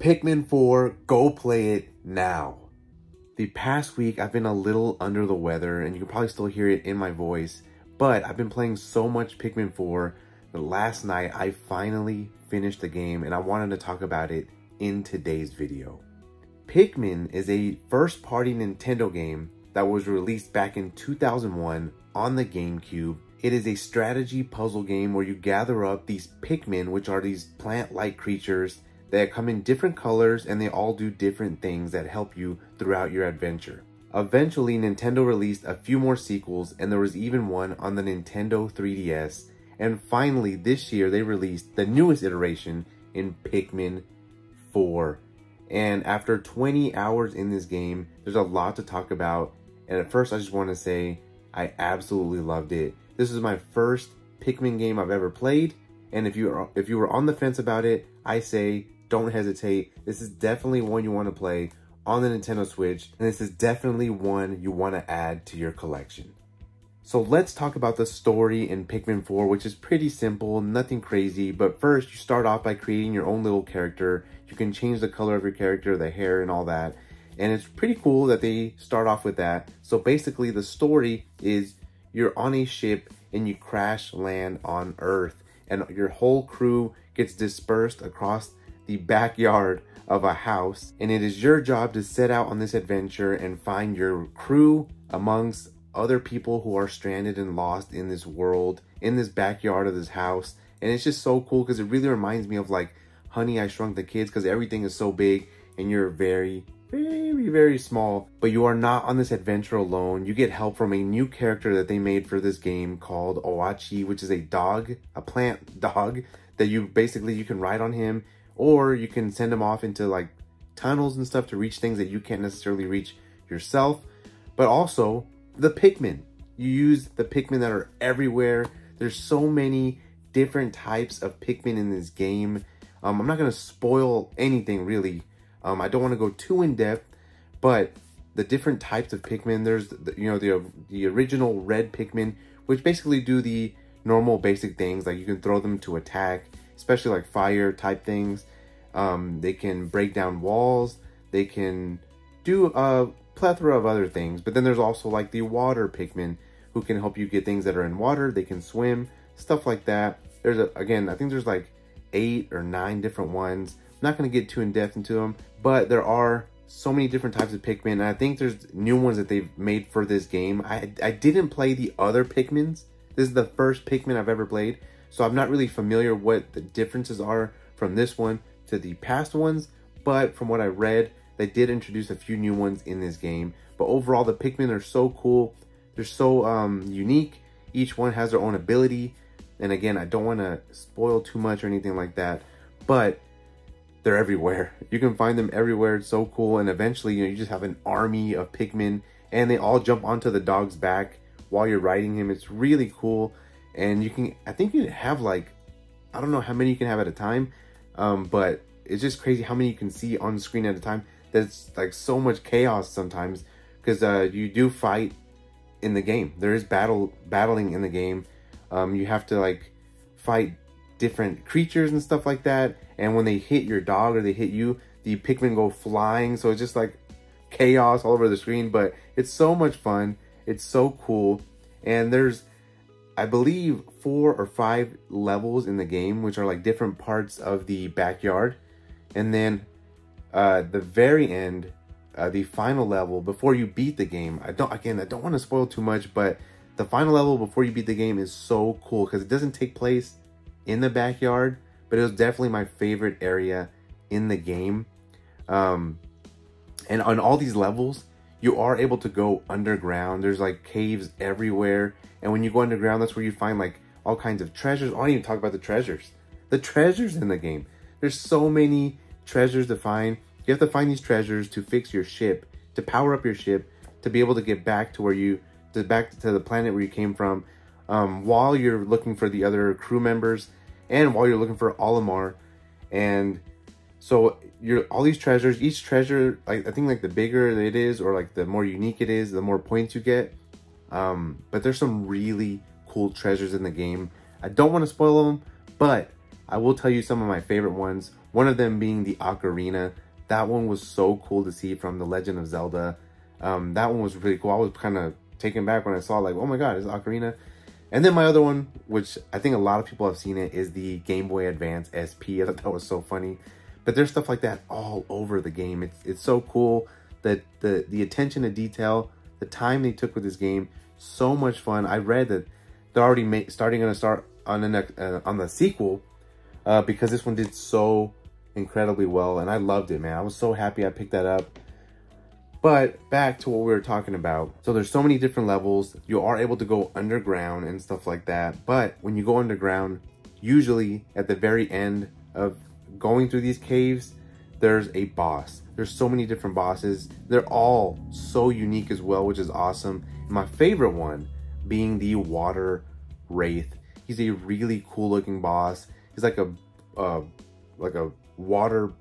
Pikmin 4, go play it now. The past week, I've been a little under the weather, and you can probably still hear it in my voice, but I've been playing so much Pikmin 4 that last night I finally finished the game, and I wanted to talk about it in today's video. Pikmin is a first-party Nintendo game that was released back in 2001 on the GameCube. It is a strategy puzzle game where you gather up these Pikmin, which are these plant-like creatures that come in different colors, and they all do different things that help you throughout your adventure. Eventually, Nintendo released a few more sequels, and there was even one on the Nintendo 3DS. And finally, this year, they released the newest iteration in Pikmin 4. And after 20 hours in this game, there's a lot to talk about. And at first, I just want to say, I absolutely loved it. This is my first Pikmin game I've ever played. And if you were on the fence about it, I say, don't hesitate. This is definitely one you want to play on the Nintendo Switch. And this is definitely one you want to add to your collection. So let's talk about the story in Pikmin 4, which is pretty simple, nothing crazy. But first, you start off by creating your own little character. You can change the color of your character, the hair, and all that. And it's pretty cool that they start off with that. So basically, the story is you're on a ship and you crash land on Earth. And your whole crew gets dispersed across the backyard of a house. And it is your job to set out on this adventure and find your crew amongst other people who are stranded and lost in this world, in this backyard of this house. And it's just so cool because it really reminds me of like Honey, I Shrunk the Kids, because everything is so big and you're very, very small. But you are not on this adventure alone. You get help from a new character that they made for this game called Oachi, which is a dog, a plant dog that you can ride on him, or you can send him off into like tunnels and stuff to reach things that you can't necessarily reach yourself. But also the Pikmin. You use the Pikmin that are everywhere. There's so many different types of Pikmin in this game. I'm not going to spoil anything really. I don't want to go too in depth, but the different types of Pikmin, there's the original red Pikmin, which basically do the normal basic things, like you can throw them to attack, especially like fire type things. They can break down walls. They can do a plethora of other things. But then there's also like the water Pikmin, who can help you get things that are in water. They can swim, stuff like that. Again, I think there's like 8 or 9 different ones. I'm not going to get too in depth into them, but there are so many different types of Pikmin. And I think there's new ones that they've made for this game. I didn't play the other Pikmins. This is the first Pikmin I've ever played, so I'm not really familiar what the differences are from this one to the past ones. But from what I read, they did introduce a few new ones in this game. But overall, the Pikmin are so cool. They're so unique. Each one has their own ability. And again, I don't want to spoil too much or anything like that, but they're everywhere. You can find them everywhere. It's so cool. And eventually, you just have an army of Pikmin, and they all jump onto the dog's back while you're riding him. It's really cool. And I think you can have like, I don't know how many you can have at a time, but it's just crazy how many you can see on the screen at a time. There's like so much chaos sometimes, because you do fight in the game. There is battling in the game. You have to like fight different creatures and stuff like that. And when they hit your dog or they hit you, the Pikmin go flying. So it's just like chaos all over the screen, but it's so much fun. It's so cool. And there's, I believe, 4 or 5 levels in the game, which are like different parts of the backyard. And then the very end, the final level before you beat the game. I don't want to spoil too much, but the final level before you beat the game is so cool because it doesn't take place in the backyard, but it was definitely my favorite area in the game. And on all these levels, you are able to go underground. There's like caves everywhere. And when you go underground, that's where you find like all kinds of treasures. I don't even talk about the treasures. The treasures in the game. There's so many treasures to find. You have to find these treasures to fix your ship, to power up your ship, to be able to get back to back to the planet where you came from, while you're looking for the other crew members, and while you're looking for Olimar. And so all these treasures, each treasure, I think like the bigger it is, or like the more unique it is, the more points you get. But there's some really cool treasures in the game. I don't want to spoil them, but I will tell you some of my favorite ones. One of them being the ocarina. That one was so cool to see from The Legend of Zelda. That one was really cool. I was kind of taken back when I saw, like, oh my god, it's ocarina. And then my other one, which I think a lot of people have seen it, is the Game Boy Advance SP. I thought that was so funny. But there's stuff like that all over the game. It's so cool that the attention to detail, the time they took with this game, so much fun. I read that they're already starting on the sequel because this one did so incredibly well, and I loved it, man. I was so happy I picked that up. But back to what we were talking about. So there's so many different levels. You are able to go underground and stuff like that. But when you go underground, usually at the very end of going through these caves, there's a boss. There's so many different bosses. They're all so unique as well, which is awesome. And my favorite one being the Water Wraith. He's a really cool looking boss. He's like a water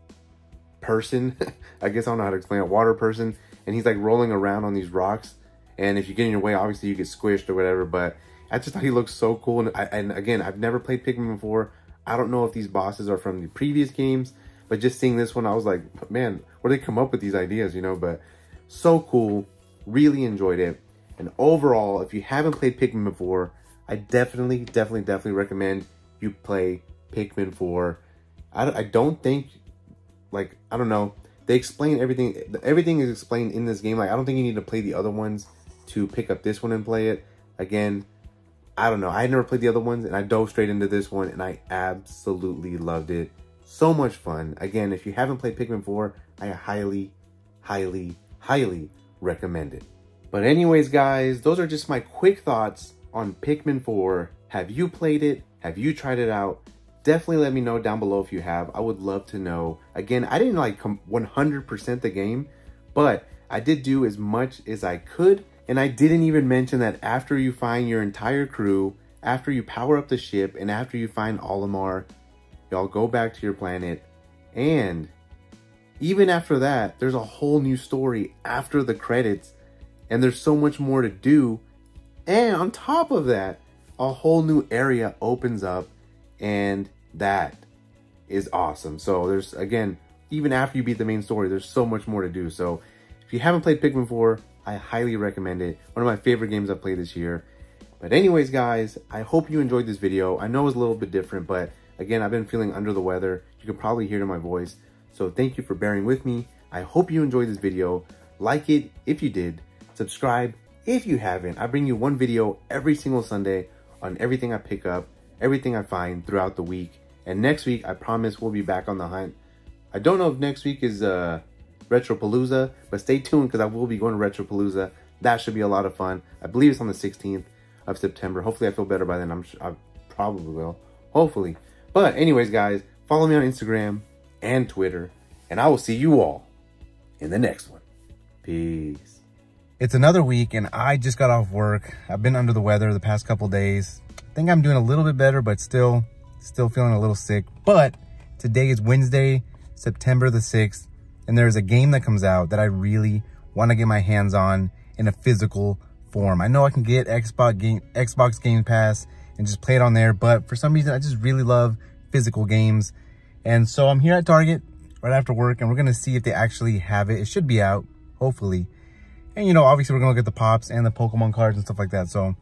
person. I guess I don't know how to explain it. Water person. And he's like rolling around on these rocks. And if you get in your way, obviously you get squished or whatever. But I just thought he looked so cool. And again, I've never played Pikmin before. I don't know if these bosses are from the previous games. But just seeing this one, I was like, man, where do they come up with these ideas, you know? But so cool. Really enjoyed it. And overall, if you haven't played Pikmin before, I definitely recommend you play Pikmin 4. I don't think, like, I don't know. They explain everything. Everything is explained in this game. Like, I don't think you need to play the other ones to pick up this one and play it. Again, I don't know. I had never played the other ones, and I dove straight into this one, and I absolutely loved it. So much fun. Again, if you haven't played Pikmin 4, I highly recommend it. But anyways, guys, those are just my quick thoughts on Pikmin 4. Have you played it? Have you tried it out? Definitely let me know down below if you have. I would love to know. Again, I didn't like 100% the game, but I did do as much as I could. And I didn't even mention that after you find your entire crew, after you power up the ship, and after you find Olimar, y'all go back to your planet. And even after that, there's a whole new story after the credits. And there's so much more to do. And on top of that, a whole new area opens up. And that is awesome. So there's, again, even after you beat the main story, there's so much more to do. So if you haven't played Pikmin 4, I highly recommend it. One of my favorite games I've played this year. But anyways, guys, I hope you enjoyed this video. I know it's a little bit different, but again, I've been feeling under the weather. You can probably hear it in my voice. So thank you for bearing with me. I hope you enjoyed this video. Like it if you did. Subscribe if you haven't. I bring you one video every single Sunday on everything I pick up, everything I find throughout the week. And next week, I promise we'll be back on the hunt. I don't know if next week is Retropalooza, but stay tuned because I will be going to Retropalooza. That should be a lot of fun. I believe it's on the 16th of September. Hopefully I feel better by then. I probably will. Hopefully. But anyways, guys, follow me on Instagram and Twitter. And I will see you all in the next one. Peace. It's another week and I just got off work. I've been under the weather the past couple days. I think I'm doing a little bit better, but still feeling a little sick. But today is Wednesday, September the 6th, and there's a game that comes out that I really want to get my hands on in a physical form. I know I can get Xbox Game Pass and just play it on there, but for some reason, I just really love physical games. And so I'm here at Target right after work, and we're going to see if they actually have it. It should be out, hopefully. And, you know, obviously we're going to look at the Pops and the Pokemon cards and stuff like that. So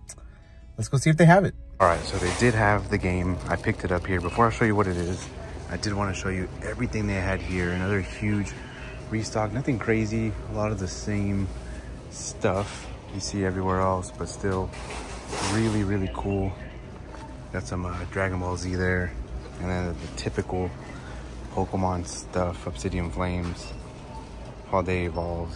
let's go see if they have it. All right, so they did have the game. I picked it up here. Before I show you what it is, I did want to show you everything they had here. Another huge restock. Nothing crazy. A lot of the same stuff you see everywhere else, but still really cool. Got some Dragon Ball Z there. And then the typical Pokemon stuff. Obsidian Flames. Holiday Evolved.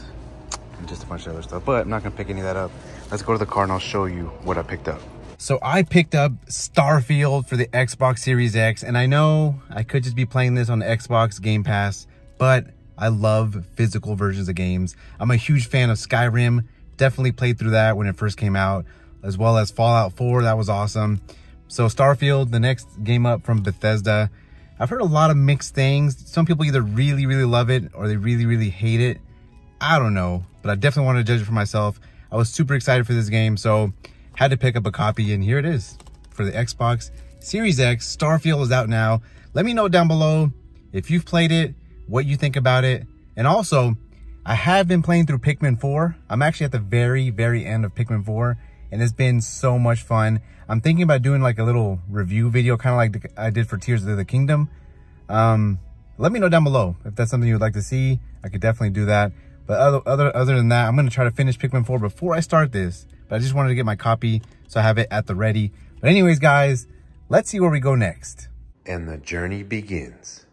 And just a bunch of other stuff. But I'm not going to pick any of that up. Let's go to the car and I'll show you what I picked up. So I picked up Starfield for the Xbox Series X, and I know I could just be playing this on the Xbox Game Pass, but I love physical versions of games. I'm a huge fan of Skyrim. Definitely played through that when it first came out, as well as Fallout 4. That was awesome. So Starfield, the next game up from Bethesda. I've heard a lot of mixed things. Some people either really love it or they really hate it. I don't know, but I definitely want to judge it for myself. I was super excited for this game, so had to pick up a copy, and here it is for the Xbox Series X. Starfield is out now. Let me know down below if you've played it, what you think about it. And also, I have been playing through Pikmin 4. I'm actually at the very, very end of Pikmin 4, and it's been so much fun. I'm thinking about doing like a little review video, kind of like I did for Tears of the Kingdom. Let me know down below if that's something you would like to see. I could definitely do that. But other than that, I'm going to try to finish Pikmin 4 before I start this. But I just wanted to get my copy so I have it at the ready. But anyways, guys, let's see where we go next. And the journey begins.